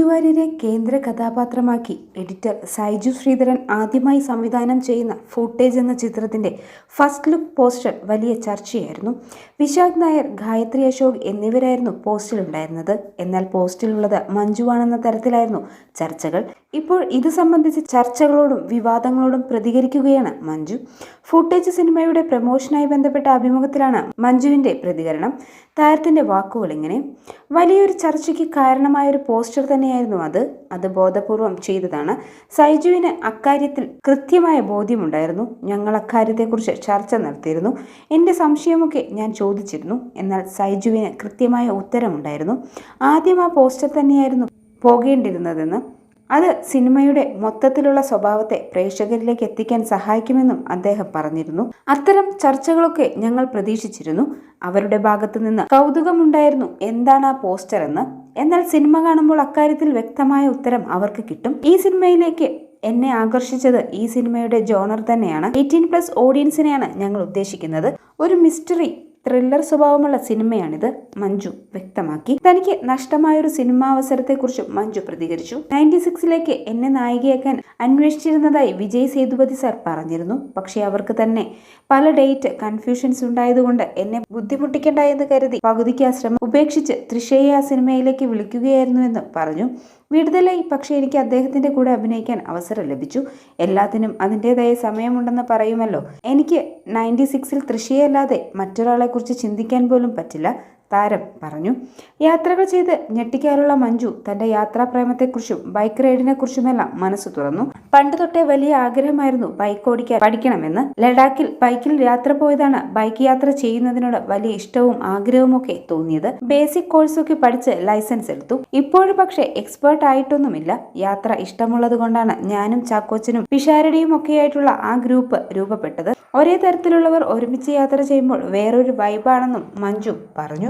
വാര്യരെ കേന്ദ്ര കഥാപാത്രമാക്കി എഡിറ്റർ സൈജു ശ്രീധരൻ ആദ്യമായി സംവിധാനം ചെയ്യുന്ന ഫൂട്ടേജ് എന്ന ചിത്രത്തിന്റെ ഫസ്റ്റ് ലുക്ക് പോസ്റ്റർ വലിയ ചർച്ചയായിരുന്നു. വിശാഖ് നായർ, ഗായത്രി അശോക് എന്നിവരായിരുന്നു പോസ്റ്റിലുണ്ടായിരുന്നത്. എന്നാൽ പോസ്റ്റിലുള്ളത് മഞ്ജുവാണെന്ന തരത്തിലായിരുന്നു ചർച്ചകൾ. ഇപ്പോൾ ഇത് സംബന്ധിച്ച് ചർച്ചകളോടും വിവാദങ്ങളോടും പ്രതികരിക്കുകയാണ് മഞ്ജു. ഫൂട്ടേജ് സിനിമയുടെ പ്രമോഷനായി ബന്ധപ്പെട്ട അഭിമുഖത്തിലാണ് മഞ്ജുവിന്റെ പ്രതികരണം. താരത്തിന്റെ വാക്കുകൾ ഇങ്ങനെ: വലിയൊരു ചർച്ചയ്ക്ക് കാരണമായൊരു പോസ്റ്റർ തന്നെയായിരുന്നു അത് ബോധപൂർവം ചെയ്തതാണ്. സൈജുവിന് അക്കാര്യത്തിൽ കൃത്യമായ ബോധ്യമുണ്ടായിരുന്നു. ഞങ്ങൾ അക്കാര്യത്തെക്കുറിച്ച് ചർച്ച നടത്തിയിരുന്നു. എൻ്റെ സംശയമൊക്കെ ഞാൻ ചോദിച്ചിരുന്നു. എന്നാൽ സൈജുവിന് കൃത്യമായ ഉത്തരമുണ്ടായിരുന്നു. ആദ്യം ആ പോസ്റ്റർ തന്നെയായിരുന്നു പോകേണ്ടിരുന്നതെന്ന്. അത് സിനിമയുടെ മൊത്തത്തിലുള്ള സ്വഭാവത്തെ പ്രേക്ഷകരിലേക്ക് എത്തിക്കാൻ സഹായിക്കുമെന്നും അദ്ദേഹം പറഞ്ഞിരുന്നു. അത്തരം ചർച്ചകളൊക്കെ ഞങ്ങൾ പ്രതീക്ഷിച്ചിരുന്നു. അവരുടെ ഭാഗത്തു നിന്ന് കൗതുകമുണ്ടായിരുന്നു എന്താണ് ആ പോസ്റ്റർ എന്ന്. എന്നാൽ സിനിമ കാണുമ്പോൾ അക്കാര്യത്തിൽ വ്യക്തമായ ഉത്തരം അവർക്ക് കിട്ടും. ഈ സിനിമയിലേക്ക് എന്നെ ആകർഷിച്ചത് ഈ സിനിമയുടെ ജോണർ തന്നെയാണ്. 18+ ഓഡിയൻസിനെയാണ് ഞങ്ങൾ ഉദ്ദേശിക്കുന്നത്. ഒരു മിസ്റ്ററി ത്രില്ലർ സ്വഭാവമുള്ള സിനിമയാണിത്, മഞ്ജു വ്യക്തമാക്കി. തനിക്ക് നഷ്ടമായൊരു സിനിമാവസരത്തെക്കുറിച്ചും മഞ്ജു പ്രതികരിച്ചു. 96ലേക്ക് എന്നെ നായികയാക്കാൻ അന്വേഷിച്ചിരുന്നതായി വിജയ് സേതുപതി സാർ പറഞ്ഞിരുന്നു. പക്ഷേ അവർക്ക് തന്നെ പല ഡേറ്റ് കൺഫ്യൂഷൻസ് ഉണ്ടായതുകൊണ്ട് എന്നെ ബുദ്ധിമുട്ടിക്കണ്ട എന്ന് കരുതി പകുതിക്ക് ആ ശ്രമം ഉപേക്ഷിച്ച് തൃഷയെ ആ സിനിമയിലേക്ക് വിളിക്കുകയായിരുന്നുവെന്ന് പറഞ്ഞു. വിടുതലായി, പക്ഷേ എനിക്ക് അദ്ദേഹത്തിന്റെ കൂടെ അഭിനയിക്കാൻ അവസരം ലഭിച്ചു. എല്ലാത്തിനും അതിൻ്റെതായ സമയമുണ്ടെന്ന് പറയുമല്ലോ. എനിക്ക് 96ൽ തൃഷയല്ലാതെ മറ്റൊരാളെ കുറിച്ച് ചിന്തിക്കാൻ പോലും പറ്റില്ല, താരം പറഞ്ഞു. യാത്രകൾ ചെയ്ത് ഞെട്ടിക്കാറുള്ള മഞ്ജു തന്റെ യാത്രാപ്രേമത്തെക്കുറിച്ചും ബൈക്ക് റൈഡിനെക്കുറിച്ചുമെല്ലാം മനസ്സ് തുറന്നു. പണ്ട് തൊട്ടേ വലിയ ആഗ്രഹമായിരുന്നു ബൈക്ക് ഓടിക്കാൻ പഠിക്കണമെന്ന്. ലഡാക്കിൽ ബൈക്കിൽ യാത്ര പോയതാണ് ബൈക്ക് യാത്ര ചെയ്യുന്നതിനോട് വലിയ ഇഷ്ടവും ആഗ്രഹവും ഒക്കെ തോന്നിയത്. ബേസിക് കോഴ്സൊക്കെ പഠിച്ച് ലൈസൻസ് എടുത്തു. ഇപ്പോഴും പക്ഷേ എക്സ്പേർട്ട് ആയിട്ടൊന്നുമില്ല. യാത്ര ഇഷ്ടമുള്ളത് കൊണ്ടാണ് ഞാനും ചാക്കോച്ചനും പിഷാരടിയും ഒക്കെയായിട്ടുള്ള ആ ഗ്രൂപ്പ് രൂപപ്പെട്ടത്. ഒരേ തരത്തിലുള്ളവർ ഒരുമിച്ച് യാത്ര ചെയ്യുമ്പോൾ വേറൊരു വൈബാണെന്നും മഞ്ജു പറഞ്ഞു.